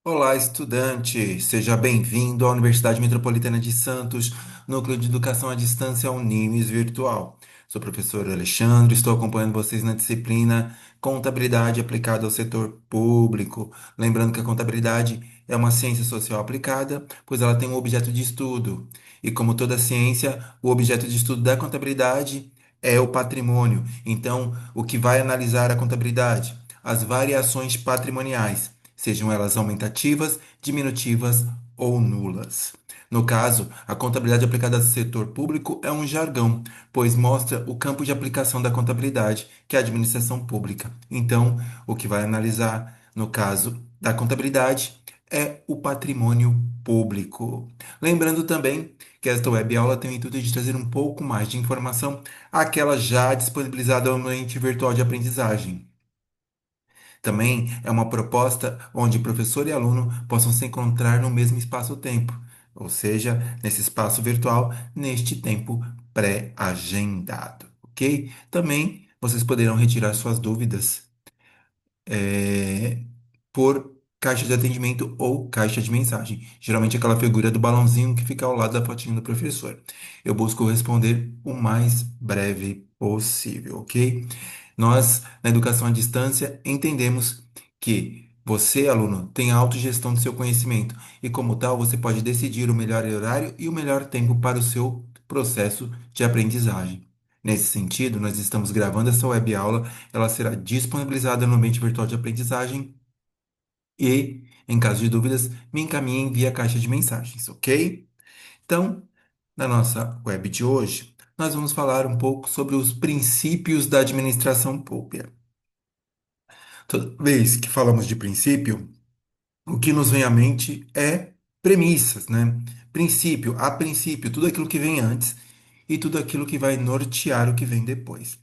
Olá, estudante! Seja bem-vindo à Universidade Metropolitana de Santos, Núcleo de Educação à Distância Unimes Virtual. Sou o professor Alexandre, estou acompanhando vocês na disciplina Contabilidade aplicada ao setor público. Lembrando que a contabilidade é uma ciência social aplicada, pois ela tem um objeto de estudo. E como toda ciência, o objeto de estudo da contabilidade é o patrimônio. Então, o que vai analisar a contabilidade? As variações patrimoniais, sejam elas aumentativas, diminutivas ou nulas. No caso, a contabilidade aplicada ao setor público é um jargão, pois mostra o campo de aplicação da contabilidade, que é a administração pública. Então, o que vai analisar, no caso da contabilidade, é o patrimônio público. Lembrando também que esta web aula tem o intuito de trazer um pouco mais de informação àquela já disponibilizada no ambiente virtual de aprendizagem. Também é uma proposta onde professor e aluno possam se encontrar no mesmo espaço-tempo, ou seja, nesse espaço virtual, neste tempo pré-agendado, ok? Também vocês poderão retirar suas dúvidas por caixa de atendimento ou caixa de mensagem. Geralmente aquela figura do balãozinho que fica ao lado da fotinho do professor. Eu busco responder o mais breve possível, ok? Nós, na educação à distância, entendemos que você, aluno, tem a autogestão do seu conhecimento e, como tal, você pode decidir o melhor horário e o melhor tempo para o seu processo de aprendizagem. Nesse sentido, nós estamos gravando essa web aula, ela será disponibilizada no ambiente virtual de aprendizagem e, em caso de dúvidas, me encaminhem via caixa de mensagens, ok? Então, na nossa web de hoje, nós vamos falar um pouco sobre os princípios da administração pública. Toda vez que falamos de princípio, o que nos vem à mente é premissas, né? Princípio, a princípio, tudo aquilo que vem antes e tudo aquilo que vai nortear o que vem depois.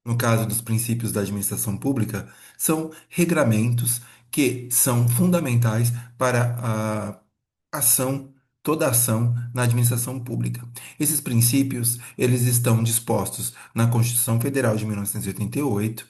No caso dos princípios da administração pública, são regramentos que são fundamentais para a ação, toda ação na administração pública. Esses princípios, eles estão dispostos na Constituição Federal de 1988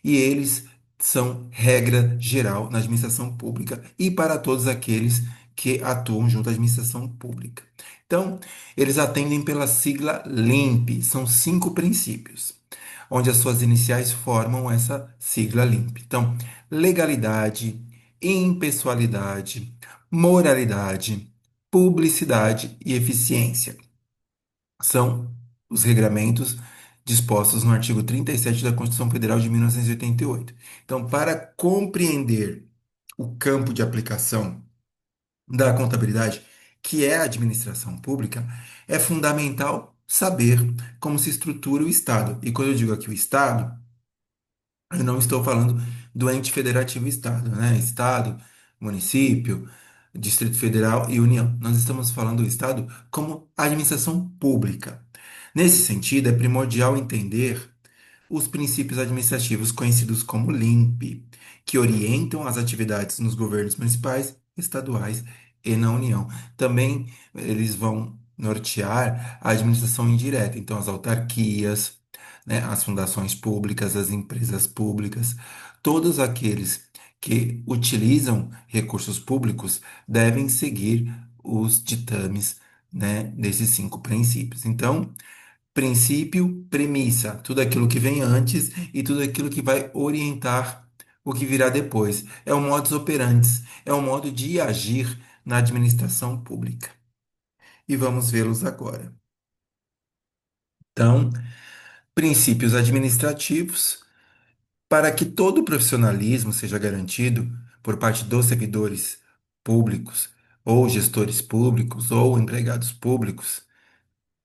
e eles são regra geral na administração pública e para todos aqueles que atuam junto à administração pública. Então, eles atendem pela sigla LIMP, são 5 princípios, onde as suas iniciais formam essa sigla LIMP. Então, legalidade, impessoalidade, moralidade, publicidade e eficiência são os regramentos dispostos no artigo 37 da Constituição Federal de 1988. Então, para compreender o campo de aplicação da contabilidade, que é a administração pública, é fundamental saber como se estrutura o Estado. E quando eu digo aqui o Estado, eu não estou falando do ente federativo Estado, né? Estado, município, Distrito Federal e União. Nós estamos falando do Estado como administração pública. Nesse sentido, é primordial entender os princípios administrativos conhecidos como LIMP, que orientam as atividades nos governos municipais, estaduais e na União. Também eles vão nortear a administração indireta, então as autarquias, né, as fundações públicas, as empresas públicas, todos aqueles que utilizam recursos públicos devem seguir os ditames, né, desses 5 princípios. Então, princípio, premissa, tudo aquilo que vem antes e tudo aquilo que vai orientar o que virá depois. É o modus operandi, é o modo de agir na administração pública. E vamos vê-los agora. Então, princípios administrativos, para que todo o profissionalismo seja garantido por parte dos servidores públicos, ou gestores públicos, ou empregados públicos,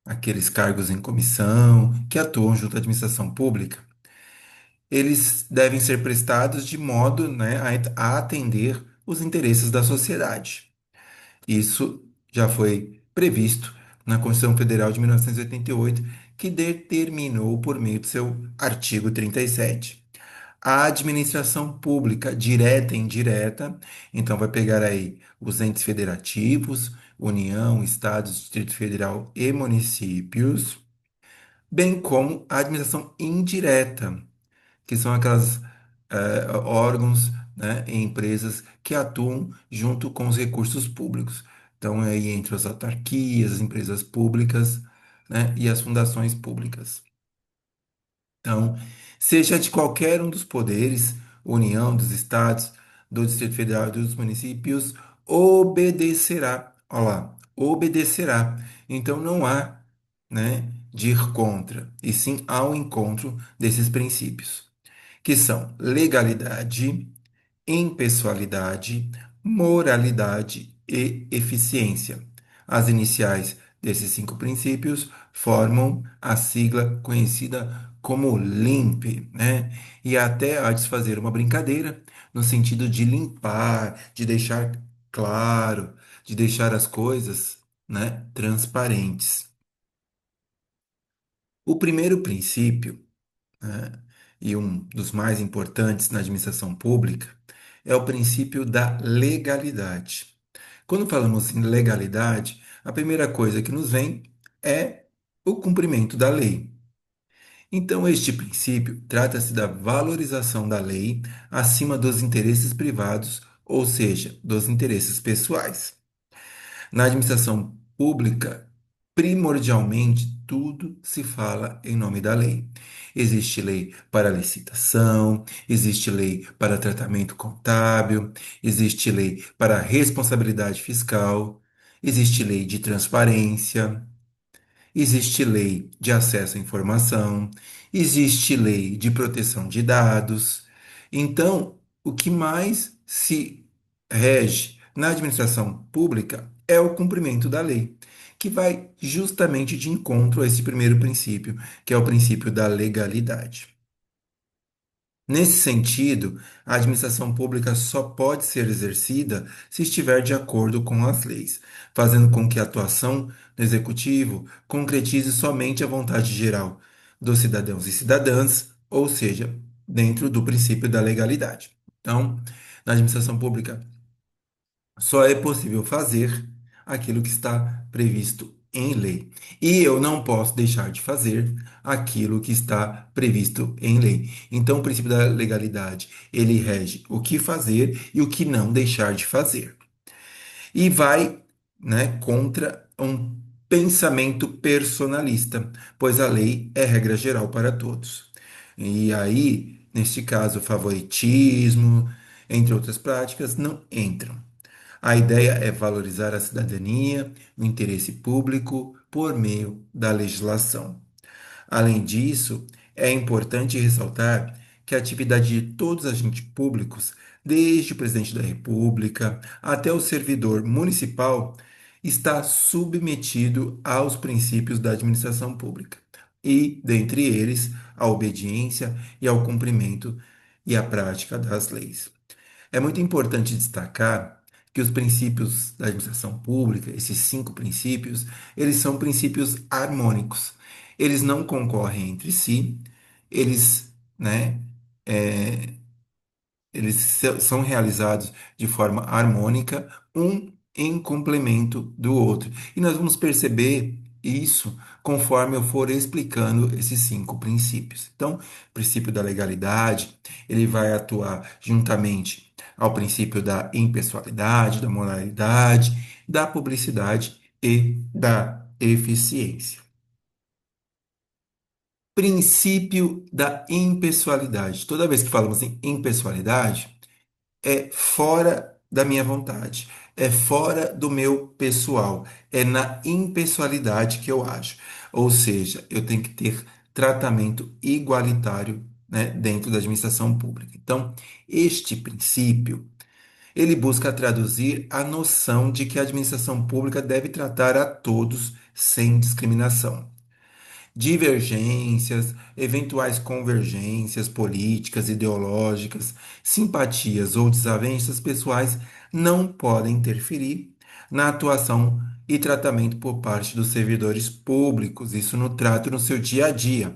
aqueles cargos em comissão que atuam junto à administração pública. Eles devem ser prestados de modo, né, a atender os interesses da sociedade. Isso já foi previsto na Constituição Federal de 1988, que determinou por meio do seu artigo 37. A administração pública, direta e indireta, então vai pegar aí os entes federativos, União, Estados, Distrito Federal e municípios, bem como a administração indireta, que são aquelas órgãos, né, em empresas que atuam junto com os recursos públicos. Então, é aí entre as autarquias, as empresas públicas, né, e as fundações públicas. Então, seja de qualquer um dos poderes, União, dos estados, do Distrito Federal e dos municípios, obedecerá. Olha lá, obedecerá. Então, não há, né, de ir contra, e sim ao encontro desses princípios, que são legalidade, impessoalidade, moralidade e eficiência. As iniciais desses cinco princípios formam a sigla conhecida como LIMP, né? E até há de se fazer uma brincadeira no sentido de limpar, de deixar claro, de deixar as coisas, né, transparentes. O primeiro princípio, né, e um dos mais importantes na administração pública, é o princípio da legalidade. Quando falamos em legalidade, a primeira coisa que nos vem é o cumprimento da lei. Então, este princípio trata-se da valorização da lei acima dos interesses privados, ou seja, dos interesses pessoais. Na administração pública, primordialmente, tudo se fala em nome da lei. Existe lei para licitação, existe lei para tratamento contábil, existe lei para responsabilidade fiscal, existe lei de transparência. Existe lei de acesso à informação, existe lei de proteção de dados. Então, o que mais se rege na administração pública é o cumprimento da lei, que vai justamente de encontro a esse primeiro princípio, que é o princípio da legalidade. Nesse sentido, a administração pública só pode ser exercida se estiver de acordo com as leis, fazendo com que a atuação do executivo concretize somente a vontade geral dos cidadãos e cidadãs, ou seja, dentro do princípio da legalidade. Então, na administração pública, só é possível fazer aquilo que está previsto em lei. E eu não posso deixar de fazer aquilo que está previsto em lei. Então, o princípio da legalidade, ele rege o que fazer e o que não deixar de fazer. E vai, né, contra um pensamento personalista, pois a lei é regra geral para todos. E aí, neste caso, favoritismo, entre outras práticas, não entram. A ideia é valorizar a cidadania, o interesse público, por meio da legislação. Além disso, é importante ressaltar que a atividade de todos os agentes públicos, desde o presidente da República até o servidor municipal, está submetido aos princípios da administração pública e, dentre eles, a obediência e ao cumprimento e à prática das leis. É muito importante destacar que os princípios da administração pública, esses cinco princípios, eles são princípios harmônicos. Eles não concorrem entre si, eles, né, é, são realizados de forma harmônica, um em complemento do outro. E nós vamos perceber isso conforme eu for explicando esses cinco princípios. Então, o princípio da legalidade, ele vai atuar juntamente ao princípio da impessoalidade, da moralidade, da publicidade e da eficiência. Princípio da impessoalidade. Toda vez que falamos em impessoalidade, é fora da minha vontade, é fora do meu pessoal, é na impessoalidade que eu ajo. Ou seja, eu tenho que ter tratamento igualitário, né, dentro da administração pública. Então, este princípio, ele busca traduzir a noção de que a administração pública deve tratar a todos sem discriminação. Divergências, eventuais convergências políticas, ideológicas, simpatias ou desavenças pessoais não podem interferir na atuação e tratamento por parte dos servidores públicos, isso no trato no seu dia a dia.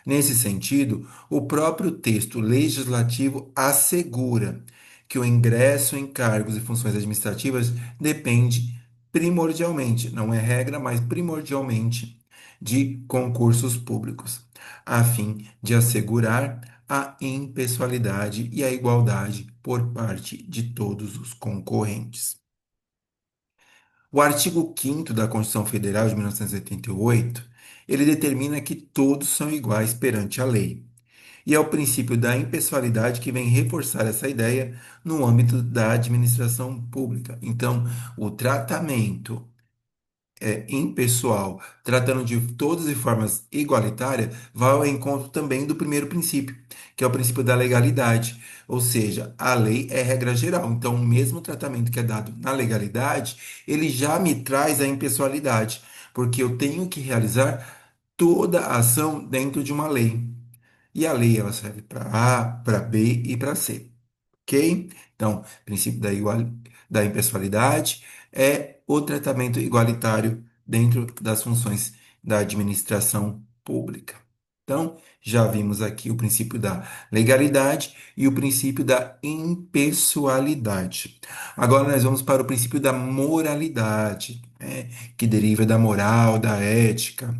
Nesse sentido, o próprio texto legislativo assegura que o ingresso em cargos e funções administrativas depende primordialmente, não é regra, mas primordialmente de concursos públicos, a fim de assegurar a impessoalidade e a igualdade por parte de todos os concorrentes. O artigo 5º da Constituição Federal de 1988, ele determina que todos são iguais perante a lei. E é o princípio da impessoalidade que vem reforçar essa ideia no âmbito da administração pública. Então, o tratamento impessoal, tratando de todas de formas igualitárias, vai ao encontro também do primeiro princípio, que é o princípio da legalidade. Ou seja, a lei é regra geral. Então, o mesmo tratamento que é dado na legalidade, ele já me traz a impessoalidade, porque eu tenho que realizar toda a ação dentro de uma lei. E a lei ela serve para A, para B e para C. Ok? Então, princípio da impessoalidade é o tratamento igualitário dentro das funções da administração pública. Então, já vimos aqui o princípio da legalidade e o princípio da impessoalidade. Agora nós vamos para o princípio da moralidade, né, que deriva da moral, da ética.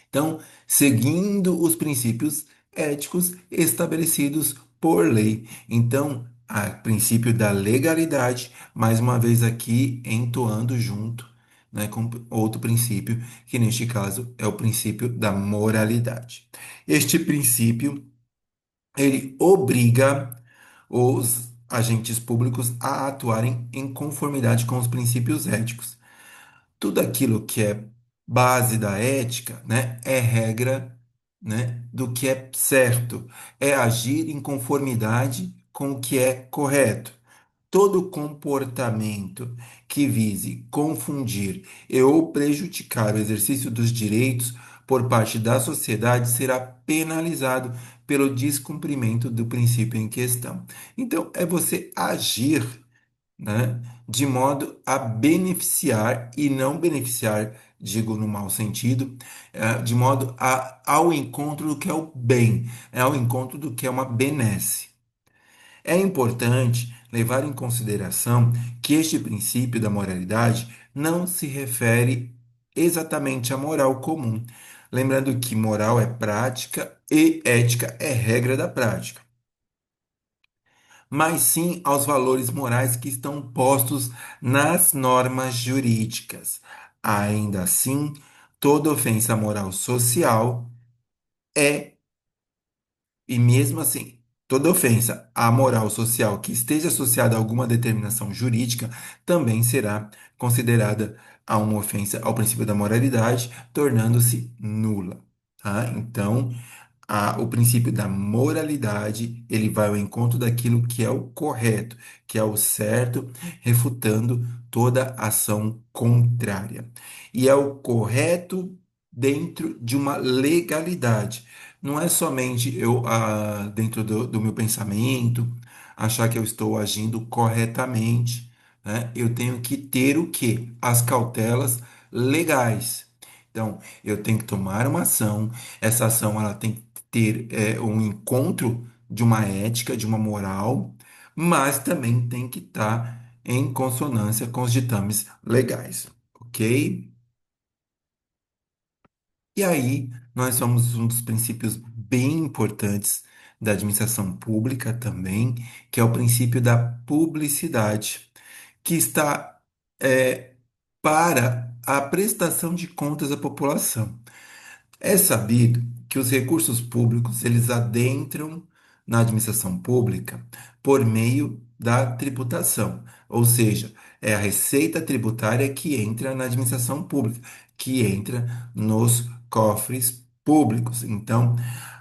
Então, seguindo os princípios éticos estabelecidos por lei. Então, a princípio da legalidade, mais uma vez aqui entoando junto, né, com outro princípio, que neste caso é o princípio da moralidade. Este princípio, ele obriga os agentes públicos a atuarem em conformidade com os princípios éticos. Tudo aquilo que é base da ética, né, é regra, né, do que é certo, é agir em conformidade com o que é correto. Todo comportamento que vise confundir e ou prejudicar o exercício dos direitos por parte da sociedade será penalizado pelo descumprimento do princípio em questão. Então, é você agir, né, de modo a beneficiar e não beneficiar, digo no mau sentido, de modo ao encontro do que é o bem, ao encontro do que é uma benesse. É importante levar em consideração que este princípio da moralidade não se refere exatamente à moral comum, lembrando que moral é prática e ética é regra da prática, mas sim aos valores morais que estão postos nas normas jurídicas. Ainda assim, toda ofensa moral social é, e mesmo assim, toda ofensa à moral social que esteja associada a alguma determinação jurídica também será considerada a uma ofensa ao princípio da moralidade, tornando-se nula. Tá? Então, o princípio da moralidade, ele vai ao encontro daquilo que é o correto, que é o certo, refutando toda ação contrária. E é o correto dentro de uma legalidade. Não é somente eu, dentro do meu pensamento, achar que eu estou agindo corretamente, né? Eu tenho que ter o quê? As cautelas legais. Então, eu tenho que tomar uma ação, essa ação ela tem que ter um encontro de uma ética, de uma moral, mas também tem que estar em consonância com os ditames legais, ok? E aí, nós somos um dos princípios bem importantes da administração pública também, que é o princípio da publicidade, que está para a prestação de contas à população. É sabido que os recursos públicos eles adentram na administração pública por meio da tributação, ou seja, é a receita tributária que entra na administração pública, que entra nos cofres públicos. Então,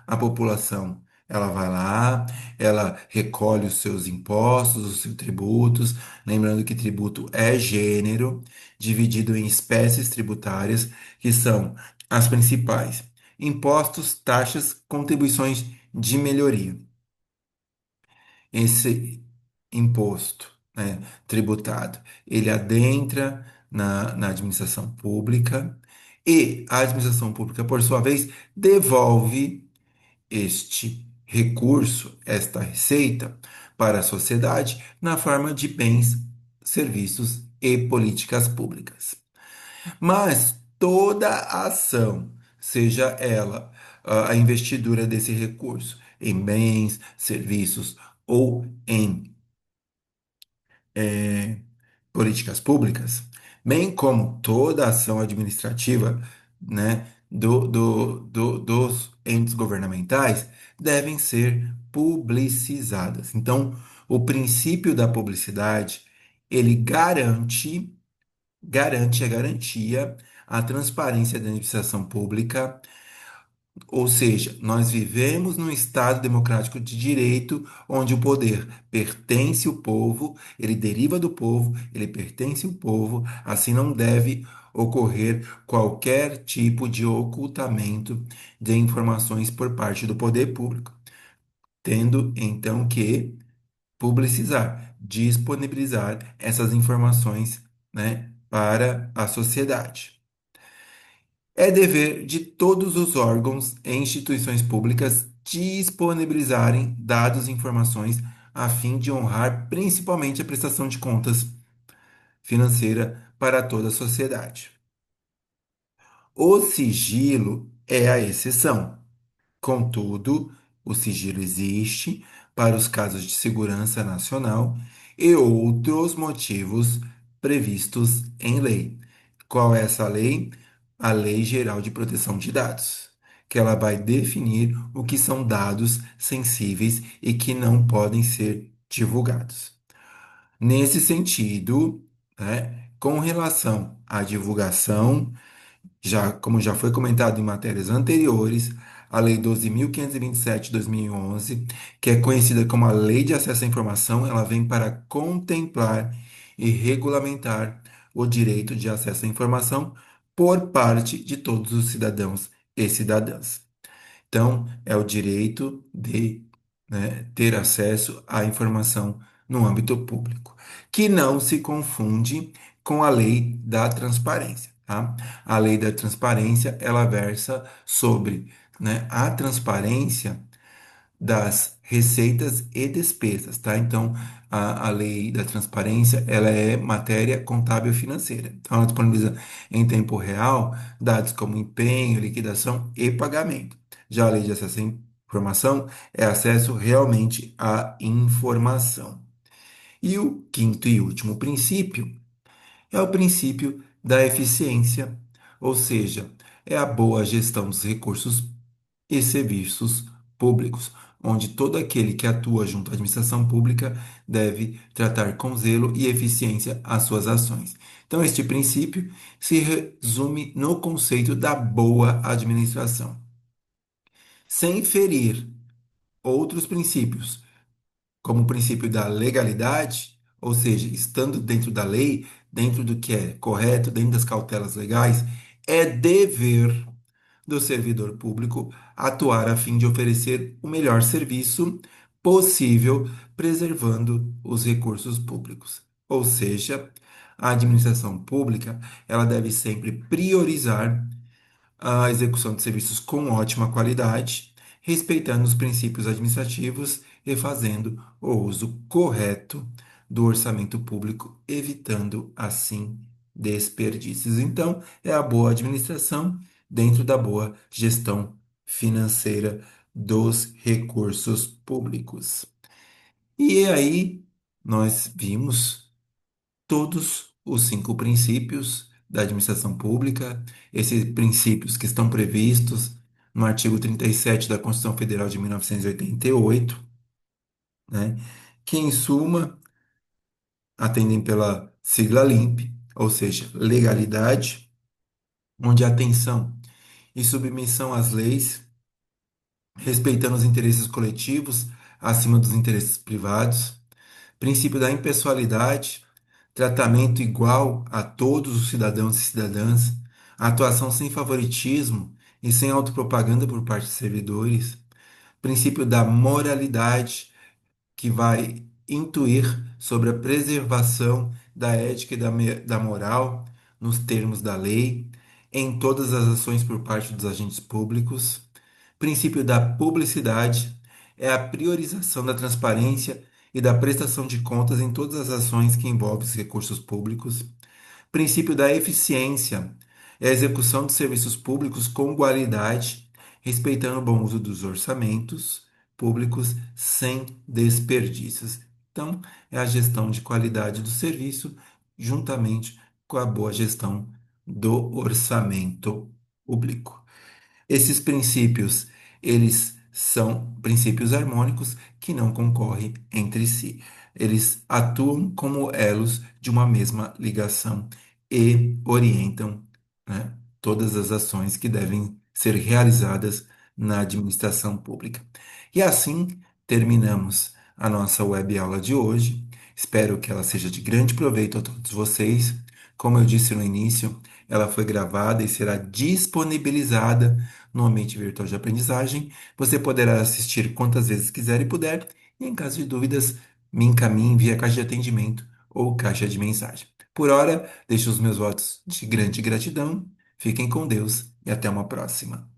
a população ela vai lá, ela recolhe os seus impostos, os seus tributos, lembrando que tributo é gênero, dividido em espécies tributárias, que são as principais: impostos, taxas, contribuições de melhoria. Esse imposto, né, tributado, ele adentra na administração pública e a administração pública, por sua vez, devolve este recurso, esta receita, para a sociedade na forma de bens, serviços e políticas públicas. Mas toda ação, seja ela a investidura desse recurso em bens, serviços ou em políticas públicas, bem como toda ação administrativa, né, dos entes governamentais, devem ser publicizadas. Então, o princípio da publicidade, ele garante a garantia, a transparência da administração pública, ou seja, nós vivemos num Estado democrático de direito, onde o poder pertence ao povo, ele deriva do povo, ele pertence ao povo, assim não deve ocorrer qualquer tipo de ocultamento de informações por parte do poder público, tendo então que publicizar, disponibilizar essas informações, né, para a sociedade. É dever de todos os órgãos e instituições públicas disponibilizarem dados e informações a fim de honrar principalmente a prestação de contas financeira para toda a sociedade. O sigilo é a exceção. Contudo, o sigilo existe para os casos de segurança nacional e outros motivos previstos em lei. Qual é essa lei? A Lei Geral de Proteção de Dados, que ela vai definir o que são dados sensíveis e que não podem ser divulgados. Nesse sentido, né, com relação à divulgação, como já foi comentado em matérias anteriores, a Lei 12.527 de 2011, que é conhecida como a Lei de Acesso à Informação, ela vem para contemplar e regulamentar o direito de acesso à informação por parte de todos os cidadãos e cidadãs. Então, é o direito de, né, ter acesso à informação no âmbito público, que não se confunde com a lei da transparência, tá? A lei da transparência, ela versa sobre, né, a transparência das receitas e despesas, tá? Então, a lei da transparência, ela é matéria contábil financeira. Então, ela disponibiliza em tempo real dados como empenho, liquidação e pagamento. Já a lei de acesso à informação é acesso realmente à informação. E o quinto e último princípio é o princípio da eficiência, ou seja, é a boa gestão dos recursos e serviços públicos, onde todo aquele que atua junto à administração pública deve tratar com zelo e eficiência as suas ações. Então, este princípio se resume no conceito da boa administração, sem ferir outros princípios, como o princípio da legalidade, ou seja, estando dentro da lei, dentro do que é correto, dentro das cautelas legais, é dever do servidor público atuar a fim de oferecer o melhor serviço possível, preservando os recursos públicos. Ou seja, a administração pública, ela deve sempre priorizar a execução de serviços com ótima qualidade, respeitando os princípios administrativos e fazendo o uso correto do orçamento público, evitando assim desperdícios. Então, é a boa administração dentro da boa gestão financeira dos recursos públicos. E aí, nós vimos todos os cinco princípios da administração pública, esses princípios que estão previstos no artigo 37 da Constituição Federal de 1988, né, que, em suma, atendem pela sigla LIMP, ou seja, legalidade, onde a atenção e submissão às leis, respeitando os interesses coletivos acima dos interesses privados, princípio da impessoalidade, tratamento igual a todos os cidadãos e cidadãs, atuação sem favoritismo e sem autopropaganda por parte de servidores, princípio da moralidade, que vai intuir sobre a preservação da ética e da moral nos termos da lei, em todas as ações por parte dos agentes públicos. Princípio da publicidade é a priorização da transparência e da prestação de contas em todas as ações que envolvem os recursos públicos. Princípio da eficiência é a execução de serviços públicos com qualidade respeitando o bom uso dos orçamentos públicos sem desperdícios. Então, é a gestão de qualidade do serviço, juntamente com a boa gestão do orçamento público. Esses princípios, eles são princípios harmônicos que não concorrem entre si. Eles atuam como elos de uma mesma ligação e orientam, né, todas as ações que devem ser realizadas na administração pública. E assim terminamos a nossa web aula de hoje. Espero que ela seja de grande proveito a todos vocês. Como eu disse no início, ela foi gravada e será disponibilizada no ambiente virtual de aprendizagem. Você poderá assistir quantas vezes quiser e puder, e em caso de dúvidas, me encaminhe via caixa de atendimento ou caixa de mensagem. Por hora, deixo os meus votos de grande gratidão. Fiquem com Deus e até uma próxima.